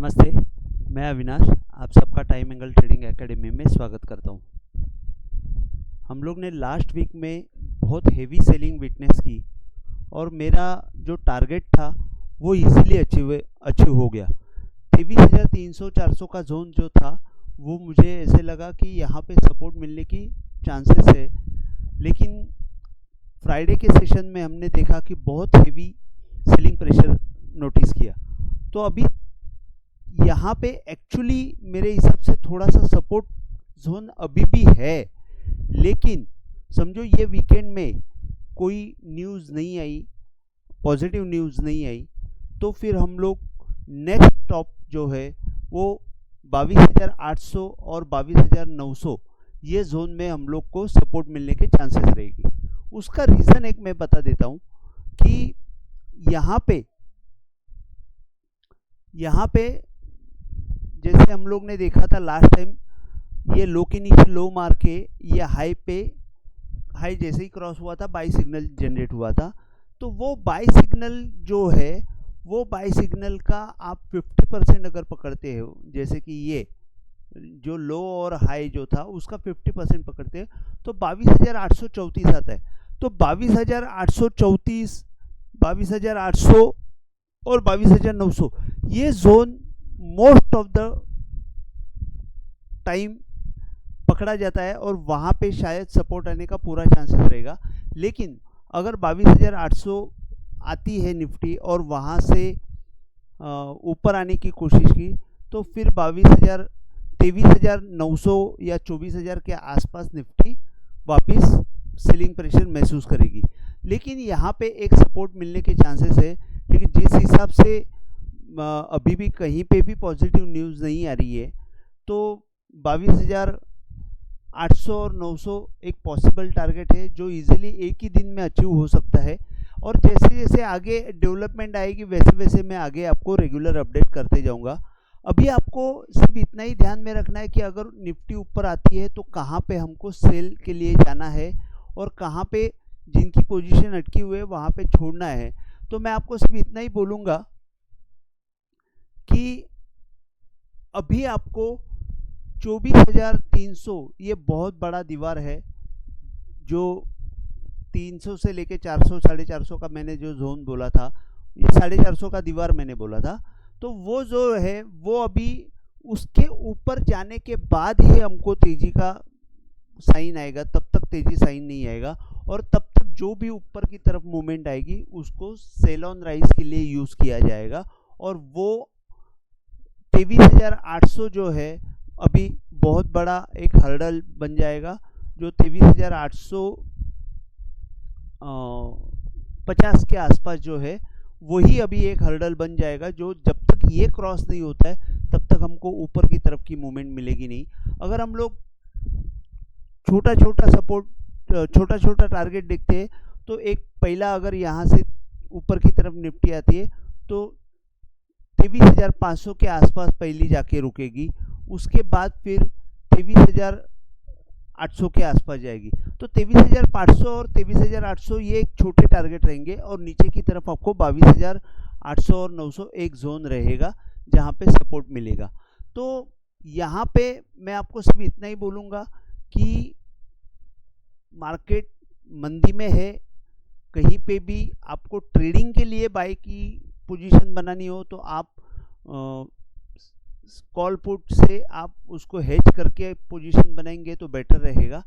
नमस्ते, मैं अविनाश आप सबका टाइम एंगल ट्रेडिंग एकेडमी में स्वागत करता हूं। हम लोग ने लास्ट वीक में बहुत हेवी सेलिंग विटनेस की और मेरा जो टारगेट था वो इजीली अचीव हो गया। 23,300-400 का जोन जो था वो मुझे ऐसे लगा कि यहाँ पे सपोर्ट मिलने की चांसेस है, लेकिन फ्राइडे के सेशन में हमने देखा कि बहुत हेवी सेलिंग प्रेशर नोटिस किया। तो अभी यहाँ पे एक्चुअली मेरे हिसाब से थोड़ा सा सपोर्ट जोन अभी भी है, लेकिन समझो ये वीकेंड में कोई न्यूज़ नहीं आई, पॉजिटिव न्यूज़ नहीं आई, तो फिर हम लोग नेक्स्ट टॉप जो है वो 22,800 और 22,900 ये जोन में हम लोग को सपोर्ट मिलने के चांसेस रहेगी। उसका रीज़न एक मैं बता देता हूँ कि यहाँ पे जैसे हम लोग ने देखा था लास्ट टाइम, ये लो के नीचे लो मार के ये हाई जैसे ही क्रॉस हुआ था बाई सिग्नल जनरेट हुआ था। तो वो बाई सिग्नल जो है वो बाई सिग्नल का आप 50% अगर पकड़ते हो, जैसे कि ये जो लो और हाई जो था उसका 50% पकड़ते हैं तो 22,834 आता है। तो 22,834, 22,800 और 22,900 ये zone most of the time पकड़ा जाता है और वहाँ पे शायद सपोर्ट आने का पूरा चांसेस रहेगा। लेकिन अगर 22,800 आती है निफ्टी और वहाँ से ऊपर आने की कोशिश की तो फिर 23,900 या 24,000 के आसपास निफ्टी वापस सेलिंग प्रेशर महसूस करेगी। लेकिन यहाँ पे एक सपोर्ट मिलने के चांसेस है, लेकिन जिस हिसाब से अभी भी कहीं पे भी पॉजिटिव न्यूज़ नहीं आ रही है तो 22,800 और 900 एक पॉसिबल टारगेट है जो इजीली एक ही दिन में अचीव हो सकता है। और जैसे जैसे आगे डेवलपमेंट आएगी वैसे वैसे मैं आगे आपको रेगुलर अपडेट करते जाऊंगा। अभी आपको सिर्फ इतना ही ध्यान में रखना है कि अगर निफ्टी ऊपर आती है तो कहाँ पे हमको सेल के लिए जाना है और कहाँ पे जिनकी पोजीशन अटकी हुई है वहाँ पे छोड़ना है। तो मैं आपको सिर्फ इतना ही बोलूँगा कि अभी आपको 24,300 ये बहुत बड़ा दीवार है, जो 300 से लेके 400 450 का मैंने जो जोन बोला था, ये 450 का दीवार मैंने बोला था। तो वो जो है वो अभी उसके ऊपर जाने के बाद ही हमको तेजी का साइन आएगा, तब तक तेजी साइन नहीं आएगा। और तब तक जो भी ऊपर की तरफ मूवमेंट आएगी उसको सेल ऑन राइज के लिए यूज़ किया जाएगा। और वो 23,800 जो है अभी बहुत बड़ा एक हर्डल बन जाएगा, जो 23,850 के आसपास जो है वही अभी एक हर्डल बन जाएगा, जो जब तक ये क्रॉस नहीं होता है तब तक हमको ऊपर की तरफ की मूवमेंट मिलेगी नहीं। अगर हम लोग छोटा छोटा टारगेट देखते हैं तो एक पहला अगर यहाँ से ऊपर की तरफ निफ्टी आती है तो 23,500 के आसपास पहली जाके रुकेगी, उसके बाद फिर 23,800 के आसपास जाएगी। तो 23,500 और 23,800 ये एक छोटे टारगेट रहेंगे और नीचे की तरफ आपको 22,800 और 900 एक जोन रहेगा जहाँ पे सपोर्ट मिलेगा। तो यहाँ पे मैं आपको सिर्फ इतना ही बोलूँगा कि मार्केट मंदी में है, कहीं पे भी आपको ट्रेडिंग के लिए बाय की पोजीशन बनानी हो तो आप कॉल पुट से आप उसको हेज करके पोजीशन बनाएंगे तो बेटर रहेगा।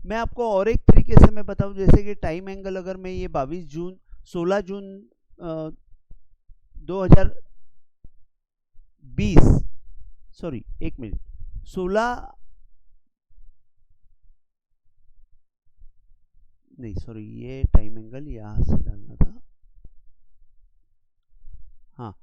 मैं आपको और एक तरीके से मैं बताऊं, जैसे कि टाइम एंगल अगर मैं ये 16 जून 2020 सॉरी एक मिनट 16 नहीं सॉरी ये टाइम एंगल यहाँ से डालना था। हाँ,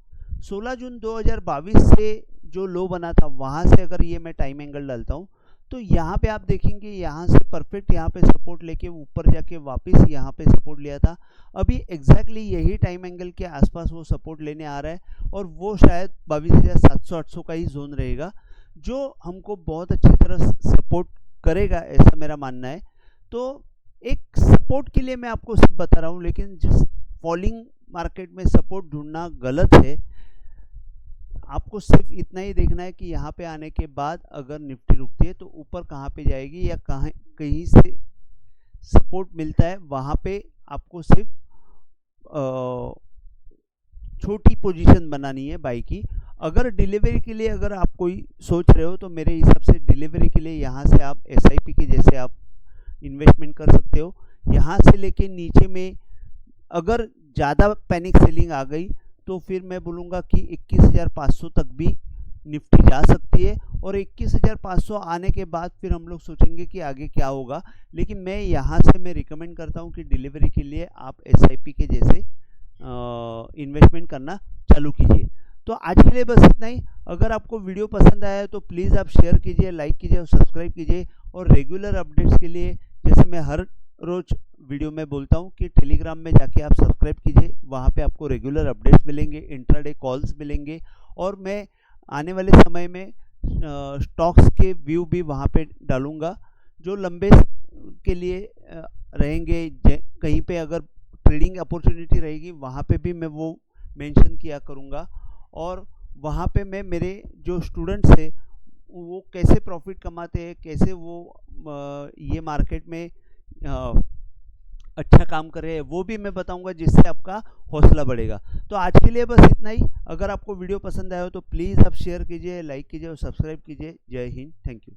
16 जून 2022 से जो लो बना था वहाँ से अगर ये मैं टाइम एंगल डालता हूँ तो यहाँ पे आप देखेंगे यहाँ से परफेक्ट यहाँ पे सपोर्ट लेके ऊपर जाके वापस यहाँ पे सपोर्ट लिया था। अभी एग्जैक्टली यही टाइम एंगल के आसपास वो सपोर्ट लेने आ रहा है और वो शायद 22,700-800 का ही जोन रहेगा जो हमको बहुत अच्छी तरह सपोर्ट करेगा, ऐसा मेरा मानना है। तो एक सपोर्ट के लिए मैं आपको सब बता रहा हूँ, लेकिन जिस फॉलिंग मार्केट में सपोर्ट ढूंढना गलत है। आपको सिर्फ इतना ही देखना है कि यहाँ पे आने के बाद अगर निफ्टी रुकती है तो ऊपर कहाँ पे जाएगी या कहीं से सपोर्ट मिलता है, वहाँ पे आपको सिर्फ छोटी पोजीशन बनानी है बाई की। अगर डिलीवरी के लिए अगर आप कोई सोच रहे हो तो मेरे हिसाब से डिलीवरी के लिए यहाँ से आप SIP के जैसे आप इन्वेस्टमेंट कर सकते हो। यहाँ से लेके नीचे में अगर ज़्यादा पैनिक सेलिंग आ गई तो फिर मैं बोलूँगा कि 21,500 तक भी निफ्टी जा सकती है, और 21,500 आने के बाद फिर हम लोग सोचेंगे कि आगे क्या होगा। लेकिन मैं यहाँ से मैं रिकमेंड करता हूँ कि डिलीवरी के लिए आप SIP के जैसे इन्वेस्टमेंट करना चालू कीजिए। तो आज के लिए बस इतना ही। अगर आपको वीडियो पसंद आया है तो प्लीज़ आप शेयर कीजिए, लाइक कीजिए और सब्सक्राइब कीजिए। और रेगुलर अपडेट्स के लिए, जैसे मैं हर रोज़ वीडियो में बोलता हूँ कि टेलीग्राम में जाके आप सब्सक्राइब कीजिए, वहाँ पे आपको रेगुलर अपडेट्स मिलेंगे, इंट्राडे कॉल्स मिलेंगे, और मैं आने वाले समय में स्टॉक्स के व्यू भी वहाँ पे डालूँगा जो लंबे के लिए रहेंगे। कहीं पे अगर ट्रेडिंग अपॉर्चुनिटी रहेगी वहाँ पे भी मैं वो मेंशन किया करूँगा, और वहाँ पे मैं मेरे जो स्टूडेंट्स है वो कैसे प्रॉफिट कमाते हैं, कैसे वो ये मार्केट में अच्छा काम कर रहे हैं, वो भी मैं बताऊंगा, जिससे आपका हौसला बढ़ेगा। तो आज के लिए बस इतना ही। अगर आपको वीडियो पसंद आया हो तो प्लीज़ आप शेयर कीजिए, लाइक कीजिए और सब्सक्राइब कीजिए। जय हिंद, थैंक यू।